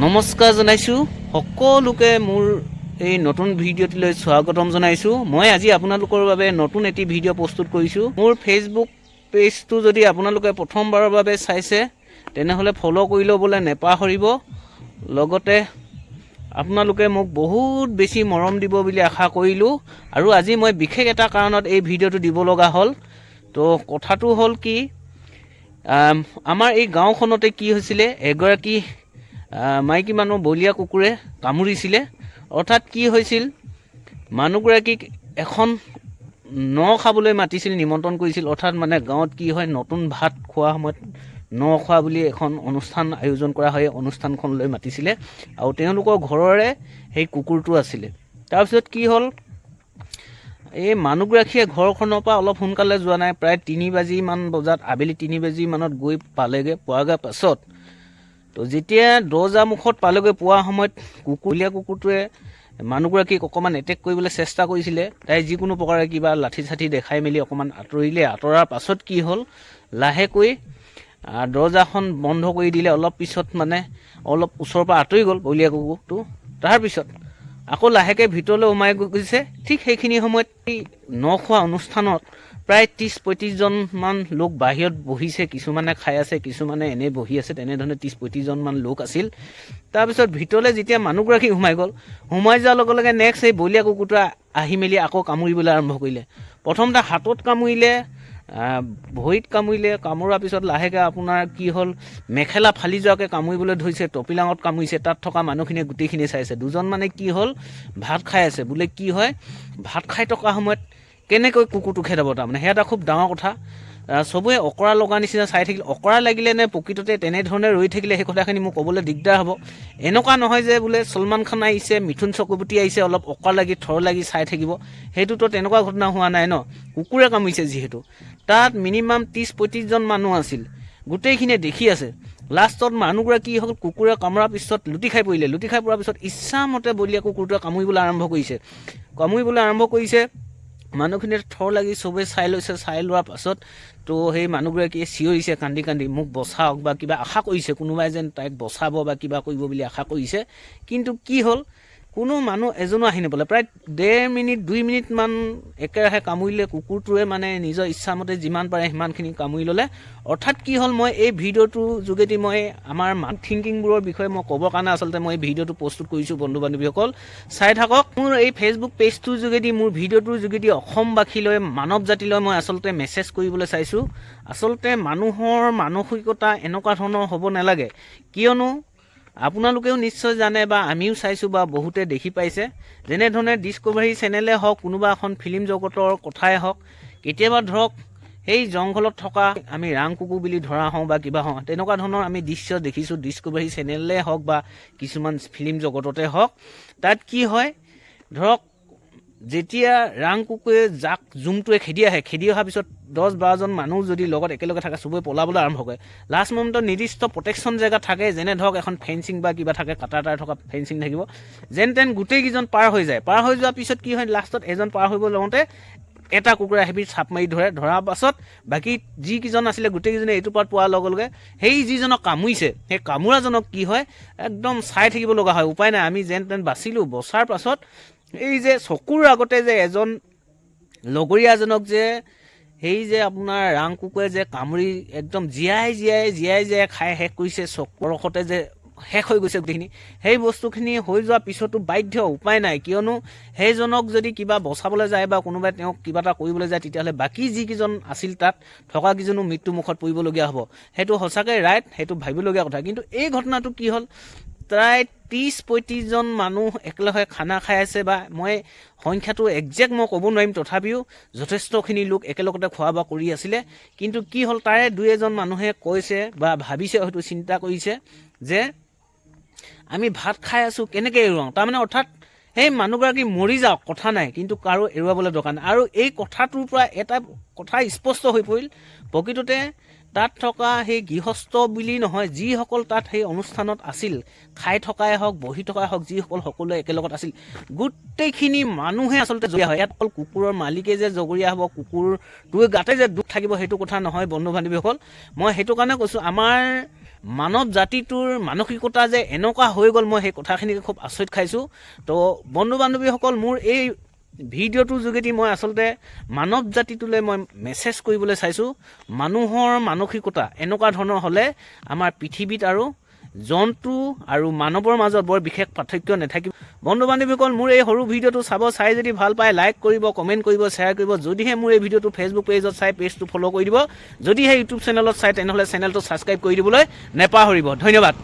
নমস্কাৰ জনাইছোঁ সকলোকে মোৰ এই নতুন ভিডিঅ'টিলৈ স্বাগতম জনাইছোঁ। মই আজি আপোনালোকৰ বাবে নতুন এটি ভিডিঅ' প্ৰস্তুত কৰিছোঁ। মোৰ ফেচবুক পেজটো যদি আপোনালোকে প্ৰথমবাৰৰ বাবে চাইছে তেনেহ'লে ফ'ল' কৰি ল'বলৈ নেপাহৰিব। লগতে আপোনালোকে মোক বহুত বেছি মৰম দিব বুলি আশা কৰিলোঁ। আৰু আজি মই বিশেষ এটা কাৰণত এই ভিডিঅ'টো দিব লগা হ'ল। তো কথাটো হ'ল কি, আমাৰ এই গাঁওখনতে কি হৈছিলে, এগৰাকী মাইকী মানুহ বলীয়া কুকুৰে কামুৰিছিলে। অৰ্থাৎ কি হৈছিল, মানুহগৰাকীক এখন খাবলৈ মাতিছিল, নিমন্ত্ৰণ কৰিছিল। অৰ্থাৎ মানে গাঁৱত কি হয়, নতুন ভাত খোৱা সময়ত খোৱা বুলি এখন অনুষ্ঠান আয়োজন কৰা হয়। অনুষ্ঠানখনলৈ মাতিছিলে আৰু তেওঁলোকৰ ঘৰৰে সেই কুকুৰটো আছিলে। তাৰপিছত কি হ'ল, এই মানুহগৰাকীয়ে ঘৰখনৰ পৰা অলপ সোনকালে যোৱা নাই, প্ৰায় 3 বাজিমান বজাত, আবেলি 3 বাজিমানত গৈ পোৱাগৈ পাছত তো যেতিয়া দৰ্জা মুখত পালেগৈ, পোৱা সময়ত কুকুৰটোৱে মানুহগৰাকীক অকণমান এটেক কৰিবলৈ চেষ্টা কৰিছিলে। তাই যিকোনো প্ৰকাৰে কিবা লাঠি চাঠি দেখাই মেলি অকণমান আঁতৰিলে। আঁতৰাৰ পাছত কি হ'ল, লাহেকৈ দৰ্জাখন বন্ধ কৰি দিলে। অলপ পিছত মানে অলপ ওচৰৰ পৰা আঁতৰি গ'ল বলীয়া কুকুৰটো। তাৰপিছত আকৌ লাহেকৈ ভিতৰলৈ সোমাই গৈছে। ঠিক সেইখিনি সময়ত এই খোৱা অনুষ্ঠানত প্ৰায় 30-35জন মান লোক বাহিৰত বহিছে, কিছুমানে খাই আছে, কিছুমানে এনেই বহি আছে। তেনেধৰণে 30-35জন মান লোক আছিল। তাৰপিছত ভিতৰলৈ যেতিয়া মানুহগৰাকী সোমাই গ'ল, সোমাই যোৱাৰ লগে লগে নেক্সট এই বলীয়া কুকুৰটোৱে আহি মেলি আকৌ কামুৰিবলৈ আৰম্ভ কৰিলে। প্ৰথমতে হাতত কামুৰিলে, ভৰিত কামুৰিলে। কামোৰাৰ পিছত লাহেকৈ আপোনাৰ কি হ'ল, মেখেলা ফালি যোৱাকৈ কামুৰিবলৈ ধৰিছে, টপিলাঙত কামুৰিছে। তাত থকা মানুহখিনিয়ে গোটেইখিনি চাইছে। দুজন মানে কি হ'ল, ভাত খাই আছে। বোলে কি হয়, ভাত খাই থকা সময়ত কেনেকৈ কুকুৰটো খেদাব, তাৰমানে সেয়া এটা খুব ডাঙৰ কথা। চবৰে অকৰা লগা নিচিনা চাই থাকিলে। অকৰা লাগিলে নে প্ৰকৃততে তেনেধৰণে ৰৈ থাকিলে, সেই কথাখিনি মোক ক'বলৈ দিগদাৰ হ'ব। এনেকুৱা নহয় যে বোলে ছলমান খান আহিছে, মিথুন চক্ৰৱৰ্তী আহিছে, অলপ অকৰা লাগি থৰ লাগি চাই থাকিব। সেইটোতো তেনেকুৱা ঘটনা হোৱা নাই ন, কুকুৰে কামুৰিছে যিহেতু। তাত মিনিমাম 30-35জন মানুহ আছিল, গোটেইখিনিয়ে দেখি আছে। লাষ্টত মানুহগৰাকী কি হ'ল, কুকুৰে কামোৰাৰ পিছত লুটি খাই পৰিলে। লুটি খাই পৰাৰ পিছত ইচ্ছামতে বলীয়া কুকুৰটোৱে কামুৰিবলৈ আৰম্ভ কৰিছে। মানুহখিনিয়ে থৰ লাগি চবেই চাই লৈছে। চাই লোৱাৰ পাছত তো সেই মানুহগৰাকীয়ে চিঞৰিছে কান্দি কান্দি, মোক বচাওক বা কিবা আশা কৰিছে, কোনোবাই যেন তাইক বচাব বা কিবা কৰিব বুলি আশা কৰিছে। কিন্তু কি হ'ল, কোনো মানুহ এজনো আহি নপলে। প্ৰায় 1.5 মিনিট 2 মিনিটমান একেৰাহে কামুৰিলে কুকুৰটোৱে, মানে নিজৰ ইচ্ছামতে যিমান পাৰে সিমানখিনি কামুৰি ল'লে। অৰ্থাৎ কি হ'ল, মই এই ভিডিঅ'টোৰ যোগেদি মই আমাৰ থিংকিংবোৰৰ বিষয়ে মই ক'বৰ কাৰণে আচলতে মই এই ভিডিঅ'টো প্ৰস্তুত কৰিছোঁ। বন্ধু বান্ধৱীসকল চাই থাকক। মোৰ এই ফেচবুক পেজটোৰ যোগেদি, মোৰ ভিডিঅ'টোৰ যোগেদি অসমবাসীলৈ, মানৱ জাতিলৈ মই আচলতে মেছেজ কৰিবলৈ চাইছোঁ। আচলতে মানুহৰ মানসিকতা এনেকুৱা ধৰণৰ হ'ব নালাগে। কিয়নো আপোনালোকেও নিশ্চয় জানে বা আমিও চাইছোঁ বা বহুতে দেখি পাইছে, যেনেধৰণে ডিস্কভাৰী চেনেলে হওক, কোনোবা এখন ফিল্ম জগতৰ কথাই হওক, কেতিয়াবা ধৰক সেই জংঘলত থকা আমি ৰাং কুকুৰ বুলি ধৰা হওঁ বা কিবা হওঁ, তেনেকুৱা ধৰণৰ আমি দৃশ্য দেখিছোঁ। ডিস্কভাৰী চেনেলে হওক বা কিছুমান ফিল্ম জগততে হওক, তাত কি হয়, ধৰক যেতিয়া ৰাং কুকুৰে জাক জুমটোৱে খেদি অহাৰ পিছত 10-12জন মানুহ যদি লগত একেলগে থাকে, চবৰে পলাবলৈ আৰম্ভ কৰে। লাষ্ট মমেণ্টত নিৰ্দিষ্ট প্ৰটেকশ্যন জেগা থাকে, যেনে ধৰক এখন ফেঞ্চিং বা কিবা থাকে, কাটা তাঁৰ থকা ফেঞ্চিং থাকিব। যেন তেন গোটেইকেইজন পাৰ হৈ যায়। পাৰ হৈ যোৱাৰ পিছত কি হয়, লাষ্টত এজন পাৰ হৈ লওঁতে এটা কুকুৰে আহি চাপ মাৰি ধৰাৰ পাছত বাকী যিকেইজন আছিলে গোটেইকেইজনে এইটো পাত পোৱাৰ লগে লগে সেই যিজনক কামুৰিছে, সেই কামোৰাজনক কি হয়, একদম চাই থাকিব লগা হয়। উপায় নাই, আমি যেন তেন বাচিলোঁ। বচাৰ পাছত এই যে চকুৰ আগতে যে এজন লগৰীয়াজনক যে সেই যে আপোনাৰ ৰাং কুকুৰে যে কামুৰি একদম জীয়াই খাই শেষ কৰিছে, চকুৰসতে যে শেষ হৈ গৈছে গোটেইখিনি, সেই বস্তুখিনি হৈ যোৱাৰ পিছতো বাধ্য, উপায় নাই। কিয়নো সেইজনক যদি কিবা বচাবলৈ যায় বা কোনোবাই তেওঁক কিবা এটা কৰিবলৈ যায়, তেতিয়াহ'লে বাকী যিকেইজন আছিল তাত থকা কেইজনো মৃত্যু মুখত পৰিবলগীয়া হ'ব। সেইটো সঁচাকৈ ৰাইট, সেইটো ভাবিবলগীয়া কথা। কিন্তু এই ঘটনাটো কি হ'ল, প্ৰায় 30-35জন মানুহ একেলগে খানা খাই আছে, বা মই সংখ্যাটো একজেক্ট মই ক'ব নোৱাৰিম, তথাপিও যথেষ্টখিনি লোক একেলগতে খোৱা বোৱা কৰি আছিলে। কিন্তু কি হ'ল, তাৰে 2-এজন মানুহে কৈছে বা ভাবিছে, হয়তো চিন্তা কৰিছে যে আমি ভাত খাই আছোঁ, কেনেকৈ এৰুৱাওঁ। তাৰমানে অৰ্থাৎ সেই মানুহগৰাকী মৰি যাওক, কথা নাই, কিন্তু কাৰো এৰুৱাবলৈ দৰকাৰ নাই। আৰু এই কথাটোৰ পৰা এটা কথা স্পষ্ট হৈ পৰিল, প্ৰকৃততে তাত থকা সেই গৃহস্থ বুলি নহয়, যিসকল তাত সেই অনুষ্ঠানত আছিল, খাই থকাই হওক, বহি থকাই হওক, যিসকল সকলোৱে একেলগত আছিল, গোটেইখিনি মানুহে আচলতে জগৰীয়া হয়। ইয়াত অকল কুকুৰৰ মালিকে যে জগৰীয়া হ'ব, কুকুৰটোৱে গাতে যে দুখ থাকিব, সেইটো কথা নহয় বন্ধু বান্ধৱীসকল। মই সেইটো কাৰণে কৈছোঁ, আমাৰ মানৱ জাতিটোৰ মানসিকতা যে এনেকুৱা হৈ গ'ল, মই সেই কথাখিনিকে খুব আচৰিত খাইছোঁ। তো বন্ধু বান্ধৱীসকল, মোৰ এই ভিডিঅ'টোৰ যোগেদি মই আচলতে মানৱ জাতিটোলৈ মই মেছেজ কৰিবলৈ চাইছোঁ। মানুহৰ মানসিকতা এনেকুৱা ধৰণৰ হ'লে আমাৰ পৃথিৱীত আৰু জন্তু আৰু মানৱৰ মাজত বৰ বিশেষ পাৰ্থক্য নাথাকিব। বন্ধু বান্ধৱীসকল, মোৰ এই সৰু ভিডিঅ'টো চাই যদি ভাল পায় লাইক কৰিব, কমেণ্ট কৰিব, শ্বেয়াৰ কৰিব। যদিহে মোৰ এই ভিডিঅ'টো ফেচবুক পেজত চাই পেজটো ফ'ল' কৰি দিব, যদিহে ইউটিউব চেনেলত চাই তেনেহ'লে চেনেলটো ছাবস্ক্ৰাইব কৰি দিবলৈ নেপাহৰিব। ধন্যবাদ।